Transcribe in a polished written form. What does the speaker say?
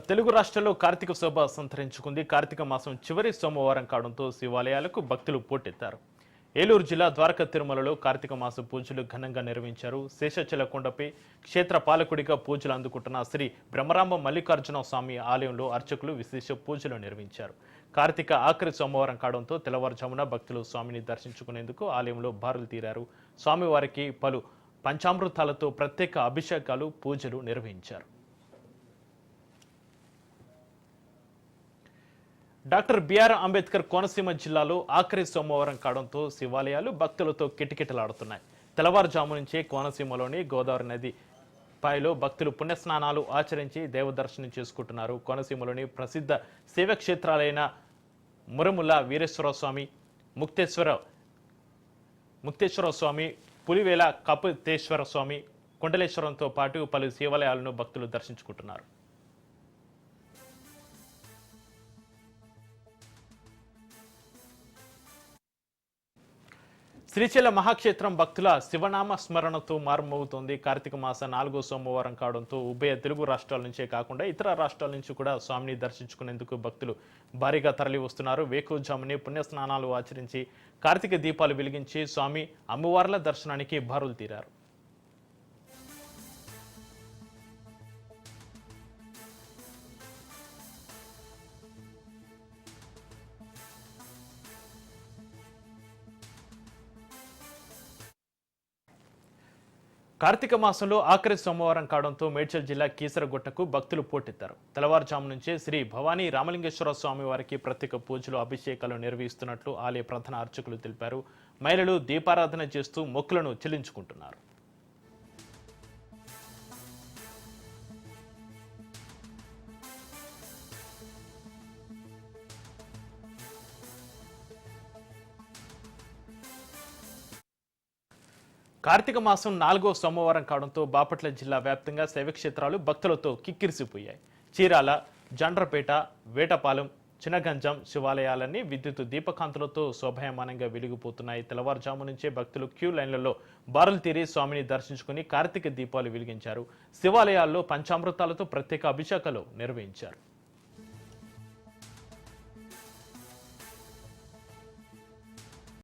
తెలుగు రాష్ట్రాల్లో కార్తీక శోభ సంతరించుకుంది. కార్తీక మాసం చివరి సోమవారం కావడంతో శివాలయాలకు భక్తులు పోటెత్తారు. ఏలూరు జిల్లా ద్వారకా తిరుమలలో కార్తీక మాస పూజలు ఘనంగా నిర్వహించారు. శేషాచల కొండపై క్షేత్ర పాలకుడిగా పూజలు అందుకుంటున్న శ్రీ బ్రహ్మరాంబ మల్లికార్జున స్వామి ఆలయంలో అర్చకులు విశేష పూజలు నిర్వహించారు. కార్తీక ఆఖరి సోమవారం కావడంతో తెల్లవారుజామున భక్తులు స్వామిని దర్శించుకునేందుకు ఆలయంలో బారులు తీరారు. స్వామివారికి పలు పంచామృతాలతో ప్రత్యేక అభిషేకాలు, పూజలు నిర్వహించారు. డాక్టర్ బిఆర్ అంబేద్కర్ కోనసీమ జిల్లాలో ఆఖరి సోమవారం కావడంతో శివాలయాలు భక్తులతో కిటకిటలాడుతున్నాయి. తెల్లవారుజాము నుంచే కోనసీమలోని గోదావరి నది పాయలో భక్తులు పుణ్యస్నానాలు ఆచరించి దేవదర్శనం చేసుకుంటున్నారు. కోనసీమలోని ప్రసిద్ధ శైవక్షేత్రాలైన మురముల వీరేశ్వర స్వామి, ముక్తేశ్వర స్వామి, పులివేల కపితేశ్వర స్వామి, కుండలేశ్వరంతో పాటు పలు శివాలయాలను భక్తులు దర్శించుకుంటున్నారు. శ్రీశైల మహాక్షేత్రం భక్తుల శివనామ స్మరణతో మారుమోగుతోంది. కార్తీక మాస 4వ సోమవారం కావడంతో ఉభయ తెలుగు రాష్ట్రాల నుంచే కాకుండా ఇతర రాష్ట్రాల నుంచి కూడా స్వామిని దర్శించుకునేందుకు భక్తులు భారీగా తరలి వస్తున్నారు. వేకువజామునే పుణ్యస్నానాలు ఆచరించి కార్తీక దీపాలు వెలిగించి స్వామి అమ్మవార్ల దర్శనానికి బారులు తీరారు. కార్తీక మాసంలో ఆఖరి సోమవారం కావడంతో మేడ్చల్ జిల్లా కీసరగుట్టకు భక్తులు పోటెత్తారు. తెల్లవారుజాము నుంచే శ్రీ భవానీ రామలింగేశ్వర స్వామి వారికి ప్రత్యేక పూజలు, అభిషేకాలు నిర్వహిస్తున్నట్లు ఆలయ ప్రధాన అర్చకులు తెలిపారు. మహిళలు దీపారాధన చేస్తూ మొక్కులను చెల్లించుకుంటున్నారు. కార్తీక మాసం 4వ సోమవారం కావడంతో బాపట్ల జిల్లా వ్యాప్తంగా శైవక్షేత్రాలు భక్తులతో కిక్కిరిసిపోయాయి. చీరాల, జండ్రపేట, వేటపాలెం, చినగంజం శివాలయాలన్నీ విద్యుత్ దీపకాంతులతో శోభాయమానంగా వెలిగిపోతున్నాయి. తెల్లవారుజాము నుంచే భక్తులు క్యూ లైన్లలో బారులు తీరి స్వామిని దర్శించుకుని కార్తీక దీపాలు వెలిగించారు. శివాలయాల్లో పంచామృతాలతో ప్రత్యేక అభిషేకాలు నిర్వహించారు.